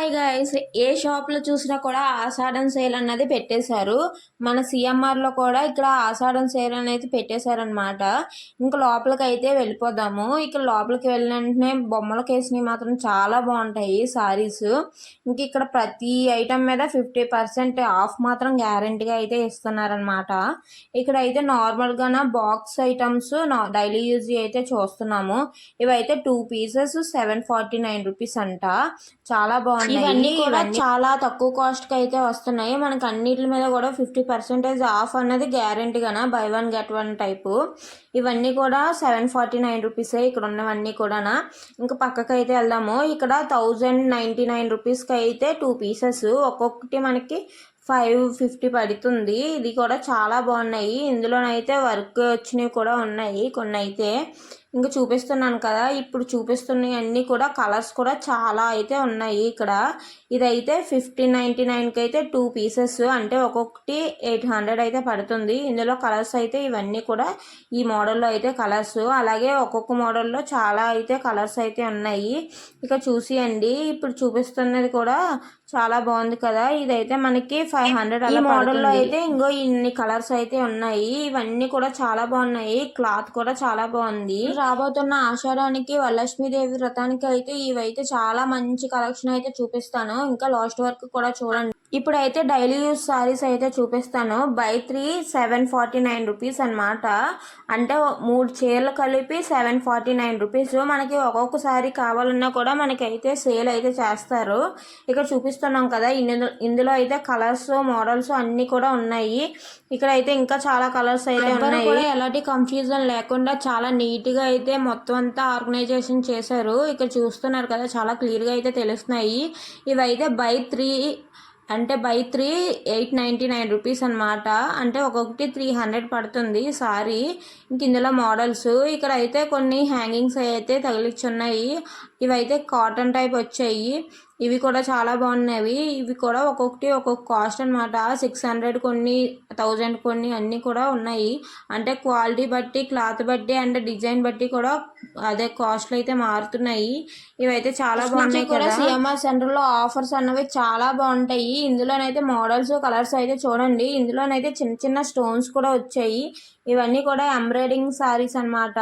Hi guys, ఏ షాప్లో చూసినా కూడా ఆషాఢం సేల్ అన్నది పెట్టేశారు. మన సిఎంఆర్లో కూడా ఇక్కడ ఆషాఢం సేల్ అనేది పెట్టేశారనమాట. ఇంకా లోపలికి అయితే వెళ్ళిపోదాము. ఇక్కడ లోపలికి వెళ్ళిన వెంటనే బొమ్మల కేసుని మాత్రం చాలా బాగుంటాయి సారీస్. ఇంక ఇక్కడ ప్రతి ఐటమ్ మీద 50% ఆఫ్ మాత్రం గ్యారంటీగా అయితే ఇస్తున్నారనమాట. ఇక్కడ అయితే నార్మల్గా బాక్స్ ఐటమ్స్ డైలీ యూజ్ అయితే చూస్తున్నాము. ఇవైతే 2 పీసెస్ 749 రూపీస్ అంట. చాలా బాగున్నాయి. ఇవన్నీ కూడా చాలా తక్కువ కాస్ట్ కి అయితే వస్తున్నాయి. మనకి అన్నిటి మీద కూడా 50% ఆఫ్ అన్నది గ్యారంటీగానా, buy one get one type. ఇవన్నీ కూడా 749 రూపీసే ఇక్కడ ఉన్నవన్నీ కూడానా. ఇంకా పక్కకి అయితే వెళ్దాము. ఇక్కడ 1099 రూపీస్కి అయితే 2 పీసెస్, ఒక్కొక్కటి మనకి 550 పడుతుంది. ఇది కూడా చాలా బాగున్నాయి. ఇందులోనైతే వర్క్ వచ్చినవి కూడా ఉన్నాయి కొన్ని అయితే. ఇంకా చూపిస్తున్నాను కదా, ఇప్పుడు చూపిస్తున్నవి అన్నీ కూడా కలర్స్ కూడా చాలా అయితే ఉన్నాయి ఇక్కడ. ఇదైతే 1599కి అయితే 2 పీసెస్, అంటే ఒక్కొక్కటి 800 అయితే పడుతుంది. ఇందులో కలర్స్ అయితే ఇవన్నీ కూడా ఈ మోడల్లో అయితే కలర్స్, అలాగే ఒక్కొక్క మోడల్లో చాలా అయితే కలర్స్ అయితే ఉన్నాయి. ఇక చూసియండి, ఇప్పుడు చూపిస్తున్నది కూడా చాలా బాగుంది కదా. ఇదైతే మనకి 500 అలా మోడల్లో అయితే ఇంకో ఇన్ని కలర్స్ అయితే ఉన్నాయి. ఇవన్నీ కూడా చాలా బాగున్నాయి. క్లాత్ కూడా చాలా బాగుంది. రాబోతున్న ఆషాఢానికి వరలక్ష్మీదేవి వ్రతానికి అయితే ఇవైతే చాలా మంచి కలెక్షన్ అయితే చూపిస్తాను. ఇంకా లాస్ట్ వరకు కూడా చూడండి. ఇప్పుడైతే డైలీ యూస్ సారీస్ అయితే చూపిస్తాను. బై 3 749 రూపీస్ అనమాట. అంటే 3 చీరలు కలిపి 749 రూపీస్. మనకి ఒక్కొక్క సారీ కావాలన్నా కూడా మనకైతే సేల్ అయితే చేస్తారు. ఇక్కడ చూపిస్తున్నాం కదా, ఇందులో అయితే కలర్స్ మోడల్స్ అన్నీ కూడా ఉన్నాయి. ఇక్కడ అయితే ఇంకా చాలా కలర్స్ అయితే ఉన్నాయి. కూడా ఎలాంటి కన్ఫ్యూజన్ లేకుండా చాలా నీట్గా అయితే మొత్తం అంతా ఆర్గనైజేషన్ చేశారు. ఇక్కడ చూస్తున్నారు కదా, చాలా క్లియర్గా అయితే తెలుస్తున్నాయి. ఇవైతే బై 3 అంటే బై 3 899 రూపీస్ అనమాట. అంటే ఒక్కొక్కటి 300 పడుతుంది సారీ. ఇంక ఇందులో మోడల్స్ ఇక్కడ అయితే కొన్ని హ్యాంగింగ్స్ అయితే తగిలిచ్చున్నాయి. ఇవైతే కాటన్ టైప్ వచ్చాయి. ఇవి కూడా చాలా బాగున్నాయి. ఇవి కూడా ఒక్కొక్కటి ఒక్కొక్క కాస్ట్ అనమాట. 600 కొన్ని, 1000 కొన్ని అన్నీ కూడా ఉన్నాయి. అంటే క్వాలిటీ బట్టి, క్లాత్ బట్టి అండ్ డిజైన్ బట్టి కూడా అదే కాస్ట్లు అయితే మారుతున్నాయి. ఇవైతే చాలా బాగున్నాయి కూడా. సిఎంఆర్ సెంటర్లో ఆఫర్స్ అన్నవి చాలా బాగుంటాయి. ఇందులోనైతే మోడల్స్ కలర్స్ అయితే చూడండి. ఇందులోనైతే చిన్న చిన్న స్టోన్స్ కూడా వచ్చాయి. ఇవన్నీ కూడా ఎంబ్రాయిడింగ్ సారీస్ అనమాట.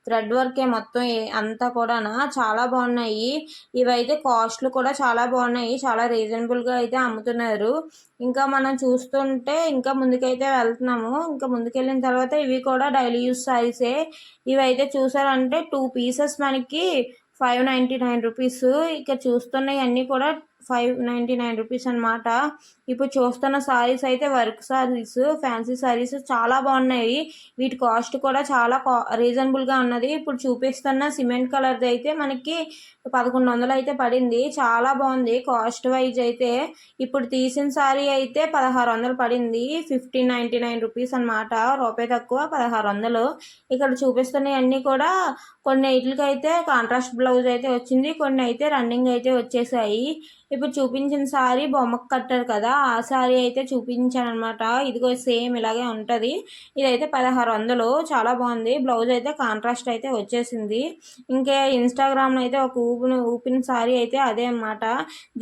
థ్రెడ్ వర్కే మొత్తం అంతా కూడా చాలా బాగున్నాయి. ఇవైతే కాస్ట్లు కూడా చాలా బాగున్నాయి. చాలా రీజనబుల్గా అయితే అమ్ముతున్నారు. ఇంకా మనం చూస్తుంటే ఇంకా ముందుకైతే వెళ్తున్నాము. ఇంకా ముందుకెళ్ళిన తర్వాత ఇవి కూడా డైలీ యూస్ సారీసే. ఇవైతే చూసారంటే 2 పీసెస్ మనకి 599 రూపీస్. ఇక చూస్తున్నాయి అన్నీ కూడా 599 రూపీస్ అనమాట. ఇప్పుడు చూస్తున్న సారీస్ అయితే వర్క్ సారీస్, ఫ్యాన్సీ సారీస్ చాలా బాగున్నాయి. వీటి కాస్ట్ కూడా చాలా రీజనబుల్గా ఉన్నది. ఇప్పుడు చూపిస్తున్న సిమెంట్ కలర్ది అయితే మనకి 1100 అయితే పడింది. చాలా బాగుంది కాస్ట్ వైజ్ అయితే. ఇప్పుడు తీసిన సారీ అయితే 1600 పడింది. 1599 రూపీస్ అనమాట. రూపాయి తక్కువ 1600. ఇక్కడ చూపిస్తున్నాయి అన్నీ కూడా కొన్ని వీటికైతే కాంట్రాస్ట్ బ్లౌజ్ అయితే వచ్చింది, కొన్ని అయితే రన్నింగ్ అయితే వచ్చేసాయి. ఇప్పుడు చూపించిన సారీ బొమ్మకు కట్టారు కదా, ఆ సారీ అయితే చూపించాను అనమాట. ఇదిగో సేమ్ ఇలాగే ఉంటుంది. ఇదైతే 1600. చాలా బాగుంది. బ్లౌజ్ అయితే కాంట్రాస్ట్ అయితే వచ్చేసింది. ఇంకా ఇన్స్టాగ్రామ్లో అయితే ఒక ఊపిన సారీ అయితే అదే అనమాట.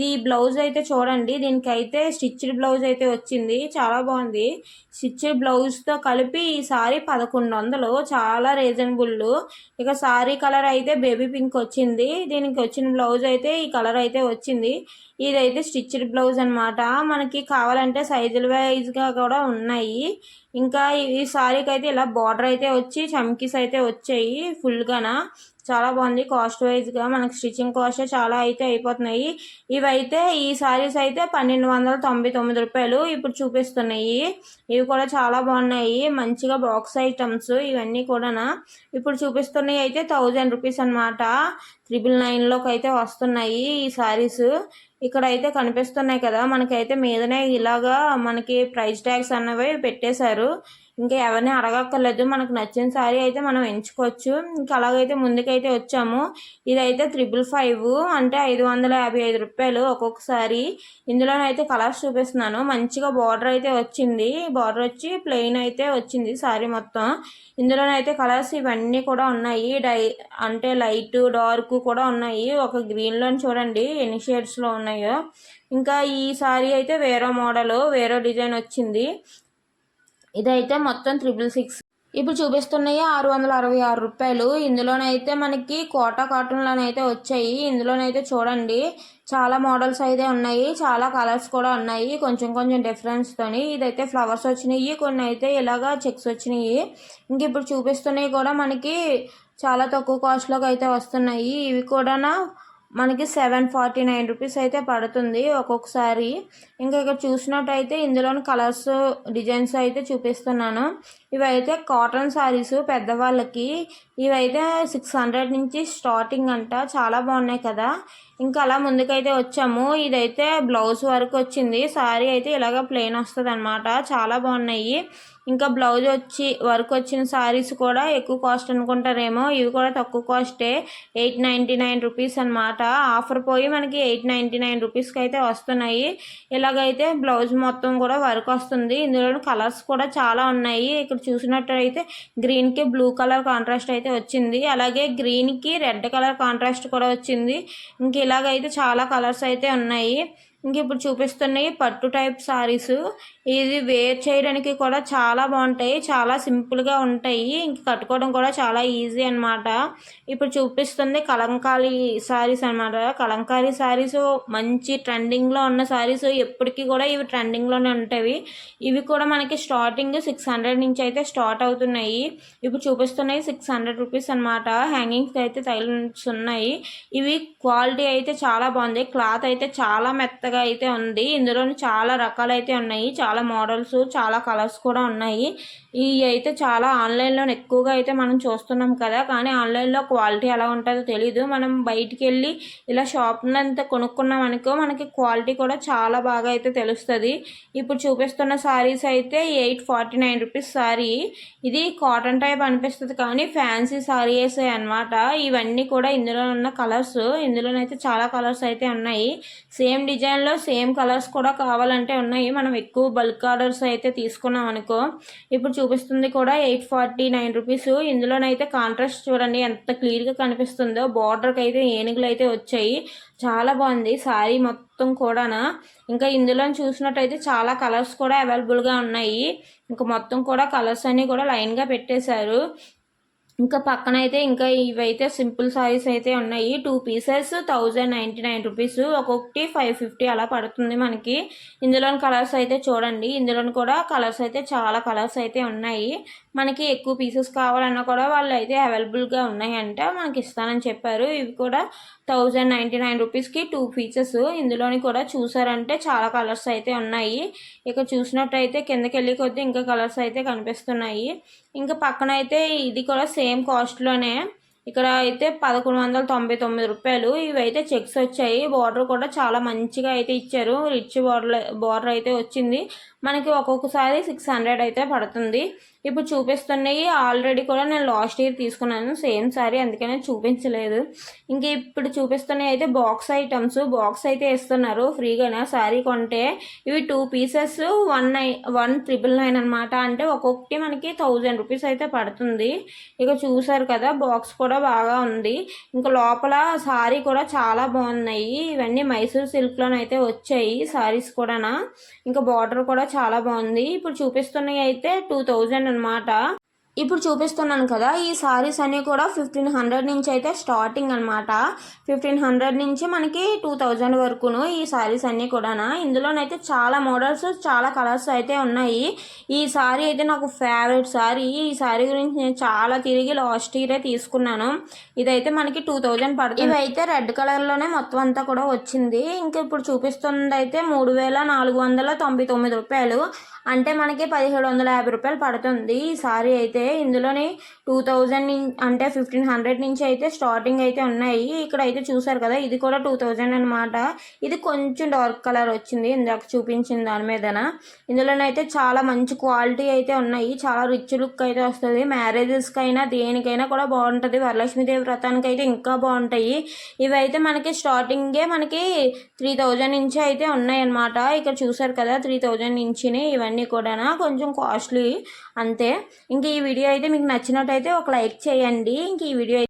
ఈ బ్లౌజ్ అయితే చూడండి, దీనికైతే స్టిచ్డ్ బ్లౌజ్ అయితే వచ్చింది. చాలా బాగుంది. స్టిచ్డ్ బ్లౌజ్తో కలిపి ఈ సారీ 1100. చాలా రీజనబుల్. ఇక సారీ కలర్ అయితే బేబీ పింక్ వచ్చింది. దీనికి వచ్చిన బ్లౌజ్ అయితే ఈ కలర్ అయితే వచ్చింది. ఇదైతే స్టిచ్డ్ బ్లౌజ్ అనమాట. మనకి కావాలంటే సైజుల వైజ్గా కూడా ఉన్నాయి. ఇంకా ఈ సారీకి అయితే ఇలా బార్డర్ అయితే వచ్చి చమ్కీస్ అయితే వచ్చాయి ఫుల్గాన. చాలా బాగుంది. కాస్ట్ వైజ్గా మనకి స్టిచ్చింగ్ కాస్ట్ చాలా అయితే అయిపోతున్నాయి. ఇవైతే ఈ సారీస్ అయితే 1299 రూపాయలు ఇప్పుడు చూపిస్తున్నాయి. ఇవి కూడా చాలా బాగున్నాయి. మంచిగా బాక్స్ ఐటమ్స్ ఇవన్నీ కూడా. ఇప్పుడు చూపిస్తున్నాయి అయితే 1000 రూపీస్ అనమాట. 999లోకి అయితే వస్తున్నాయి ఈ సారీస్. ఇక్కడ అయితే కనిపిస్తున్నాయి కదా, మనకైతే మీదనే ఇలాగా మనకి ప్రైస్ ట్యాగ్స్ అన్నవి పెట్టేశారు. ఇంకా ఎవరిని అడగక్కర్లేదు, మనకు నచ్చిన శారీ అయితే మనం ఎంచుకోవచ్చు. ఇంకా అలాగైతే ముందుకైతే వచ్చాము. ఇదైతే 555 అంటే 555 రూపాయలు ఒక్కొక్కసారి. ఇందులోనైతే కలర్స్ చూపిస్తున్నాను. మంచిగా బార్డర్ అయితే వచ్చింది, బార్డర్ వచ్చి ప్లెయిన్ అయితే వచ్చింది శారీ మొత్తం. ఇందులోనైతే కలర్స్ ఇవన్నీ కూడా ఉన్నాయి, అంటే లైట్ డార్క్ కూడా ఉన్నాయి. ఒక గ్రీన్లో చూడండి ఎన్ని షేడ్స్లో ఉన్నాయో. ఇంకా ఈ సారీ అయితే వేరే మోడల్, వేరే డిజైన్ వచ్చింది. ఇదైతే మొత్తం 666. ఇప్పుడు చూపిస్తున్నాయి 666 రూపాయలు. ఇందులోనైతే మనకి కోటా కాటన్లోనైతే వచ్చాయి. ఇందులోనైతే చూడండి చాలా మోడల్స్ అయితే ఉన్నాయి, చాలా కలర్స్ కూడా ఉన్నాయి, కొంచెం కొంచెం డిఫరెన్స్తోని. ఇదైతే ఫ్లవర్స్ వచ్చినాయి, కొన్ని అయితే ఇలాగా చెక్స్ వచ్చినాయి. ఇంక ఇప్పుడు చూపిస్తున్నాయి కూడా మనకి చాలా తక్కువ కాస్ట్లోకి అయితే వస్తున్నాయి. ఇవి కూడా మనకి 749 రూపీస్ అయితే పడుతుంది ఒక్కొక్కసారి. ఇంకా ఇక్కడ చూసినట్టయితే ఇందులోని కలర్స్ డిజైన్స్ అయితే చూపిస్తున్నాను. ఇవైతే కాటన్ శారీస్ పెద్దవాళ్ళకి, ఇవైతే 600 నుంచి స్టార్టింగ్ అంట. చాలా బాగున్నాయి కదా. ఇంకా అలా ముందుకైతే వచ్చాము. ఇదైతే బ్లౌజ్ వర్క్ వచ్చింది, శారీ అయితే ఇలాగ ప్లెయిన్ వస్తుంది అనమాట. చాలా బాగున్నాయి. ఇంకా బ్లౌజ్ వచ్చి వర్క్ వచ్చిన శారీస్ కూడా ఎక్కువ కాస్ట్ అనుకుంటారేమో, ఇవి కూడా తక్కువ కాస్టే, 899 రూపీస్ అనమాట. ఆఫర్ పోయి మనకి 899 రూపీస్కి అయితే వస్తున్నాయి. ఇలాగైతే బ్లౌజ్ మొత్తం కూడా వర్క్ వస్తుంది. ఇందులో కలర్స్ కూడా చాలా ఉన్నాయి. ఇక్కడ చూసినట్టయితే గ్రీన్కి బ్లూ కలర్ కాంట్రాస్ట్ అయితే వచ్చింది, అలాగే గ్రీన్కి రెడ్ కలర్ కాంట్రాస్ట్ కూడా వచ్చింది. ఇంక ఇలాగైతే చాలా కలర్స్ అయితే ఉన్నాయి. ఇంక ఇప్పుడు చూపిస్తున్నాయి పట్టు టైప్ సారీస్. ఇది వేర్ చేయడానికి కూడా చాలా బాగుంటాయి, చాలా సింపుల్గా ఉంటాయి, ఇంక కట్టుకోవడం కూడా చాలా ఈజీ అనమాట. ఇప్పుడు చూపిస్తుంది కలంకారీ సారీస్ అనమాట. కలంకారీ సారీస్ మంచి ట్రెండింగ్లో ఉన్న సారీస్, ఎప్పటికీ కూడా ఇవి ట్రెండింగ్లోనే ఉంటాయి. ఇవి కూడా మనకి స్టార్టింగ్ 600 నుంచి అయితే స్టార్ట్ అవుతున్నాయి. ఇప్పుడు చూపిస్తున్నాయి 600 రూపీస్ అనమాట. హ్యాంగింగ్స్ అయితే తగిలించి ఉన్నాయి. ఇవి క్వాలిటీ అయితే చాలా బాగుంది, క్లాత్ అయితే చాలా మెత్తగా అయితే ఉంది. ఇందులో చాలా రకాలు అయితే ఉన్నాయి, చాలా మోడల్స్, చాలా కలర్స్ కూడా ఉన్నాయి. ఇవి అయితే చాలా ఆన్లైన్లో ఎక్కువగా అయితే మనం చూస్తున్నాం కదా, కానీ ఆన్లైన్లో క్వాలిటీ ఎలా ఉంటుందో తెలీదు. మనం బయటికి వెళ్ళి ఇలా షాప్నంతా కొనుక్కున్నాం అనుకో, మనకి క్వాలిటీ కూడా చాలా బాగా అయితే తెలుస్తుంది. ఇప్పుడు చూపిస్తున్న శారీస్ అయితే 849 రూపీస్ శారీ. ఇది కాటన్ టైప్ అనిపిస్తుంది కానీ ఫ్యాన్సీ శారీస్ అనమాట. ఇవన్నీ కూడా ఇందులో ఉన్న కలర్స్, ఇందులోనైతే చాలా కలర్స్ అయితే ఉన్నాయి. సేమ్ డిజైన్లో సేమ్ కలర్స్ కూడా కావాలంటే ఉన్నాయి. మనం ఎక్కువ బల్క్ ఆర్డర్స్ అయితే తీసుకున్నాం అనుకో. ఇప్పుడు చూపిస్తుంది కూడా 849 రూపీస్. ఇందులోనైతే కాంట్రాస్ట్ చూడండి ఎంత క్లియర్గా కనిపిస్తుందో. బార్డర్కి అయితే ఏనుగులు అయితే వచ్చాయి, చాలా బాగుంది శారీ మొత్తం కూడా. ఇంకా ఇందులో చూసినట్టయితే చాలా కలర్స్ కూడా అవైలబుల్గా ఉన్నాయి. ఇంకా మొత్తం కూడా కలర్స్ అన్నీ కూడా లైన్గా పెట్టేశారు. ఇంకా పక్కన అయితే ఇంకా ఇవైతే సింపుల్ సారీస్ అయితే ఉన్నాయి. 2 పీసెస్ 1099 రూపీస్, ఒక్కొక్కటి 550 అలా పడుతుంది మనకి. ఇందులోని కలర్స్ అయితే చూడండి, ఇందులోని కూడా కలర్స్ అయితే చాలా కలర్స్ అయితే ఉన్నాయి. మనకి ఎక్కువ పీసెస్ కావాలన్నా కూడా వాళ్ళు అయితే అవైలబుల్గా ఉన్నాయంట, మనకి ఇస్తానని చెప్పారు. ఇవి కూడా 1099 రూపీస్కి 2 పీసెస్. ఇందులోని కూడా చూసారంటే చాలా కలర్స్ అయితే ఉన్నాయి. ఇక చూసినట్టయితే కిందకి వెళ్ళి కొద్దీ ఇంకా కలర్స్ అయితే కనిపిస్తున్నాయి. ఇంకా పక్కన అయితే ఇది కూడా సేమ్ కాస్ట్లోనే. ఇక్కడ అయితే 1199 రూపాయలు. ఇవైతే చెక్స్ వచ్చాయి, బార్డర్ కూడా చాలా మంచిగా అయితే ఇచ్చారు, రిచ్ బార్డర్ అయితే వచ్చింది. మనకి ఒక్కొక్కసారి 600 అయితే పడుతుంది. ఇప్పుడు చూపిస్తున్నాయి ఆల్రెడీ కూడా నేను లాస్ట్ ఇయర్ తీసుకున్నాను సేమ్ సారీ, అందుకనే చూపించలేదు. ఇంక ఇప్పుడు చూపిస్తున్నాయి అయితే బాక్స్ ఐటమ్స్. బాక్స్ అయితే ఇస్తున్నారు ఫ్రీగానే సారీ కొంటే. ఇవి 2 పీసెస్ 1999 అనమాట. అంటే ఒక్కొక్కటి మనకి 1000 రూపీస్ అయితే పడుతుంది. ఇక చూసారు కదా బాక్స్ కూడా బాగా ఉంది. ఇంకా లోపల సారీ కూడా చాలా బాగున్నాయి. ఇవన్నీ మైసూర్ సిల్క్లోనైతే వచ్చాయి సారీస్ కూడా. ఇంకా బార్డర్ కూడా చాలా బాగుంది. ఇప్పుడు చూపిస్తున్నాయి అయితే 2000 అనమాట. ఇప్పుడు చూపిస్తున్నాను కదా ఈ సారీస్ అన్నీ కూడా 1500 నుంచి అయితే స్టార్టింగ్ అనమాట. 1500 నుంచి మనకి 2000 వరకును ఈ సారీస్ అన్నీ కూడా. ఇందులోనైతే చాలా మోడల్స్, చాలా కలర్స్ అయితే ఉన్నాయి. ఈ సారీ అయితే నాకు ఫేవరెట్ సారీ. ఈ సారీ గురించి నేను చాలా తిరిగి లాస్ట్ ఇయరే తీసుకున్నాను. ఇదైతే మనకి 2000 పడుతుంది. ఇవైతే రెడ్ కలర్లోనే మొత్తం అంతా కూడా వచ్చింది. ఇంకా ఇప్పుడు చూపిస్తుంది అయితే 3499 రూపాయలు. అంటే మనకి 1750 రూపాయలు పడుతుంది ఈ సారీ అయితే. ఇందులోని 2000 అంటే 1500 నుంచి అయితే స్టార్టింగ్ అయితే ఉన్నాయి. ఇక్కడ అయితే చూసారు కదా, ఇది కూడా 2000 అనమాట. ఇది కొంచెం డార్క్ కలర్ వచ్చింది ఇందాక చూపించిన దాని మీదన. ఇందులోనైతే చాలా మంచి క్వాలిటీ అయితే ఉన్నాయి, చాలా రిచ్ లుక్ అయితే వస్తుంది. మ్యారేజెస్కి అయినా దేనికైనా కూడా బాగుంటుంది. వరలక్ష్మీదేవి వ్రతానికి అయితే ఇంకా బాగుంటాయి. ఇవైతే మనకి స్టార్టింగే మనకి 3000 నుంచి అయితే ఉన్నాయన్నమాట. ఇక్కడ చూసారు కదా 3000 నుంచి ఇవన్నీ కూడా కొంచెం కాస్ట్లీ అంతే. ఇంక ఈ వీడియో అయితే మీకు నచ్చినట్టయితే ఒక లైక్ చేయండి. ఇంక ఈ వీడియో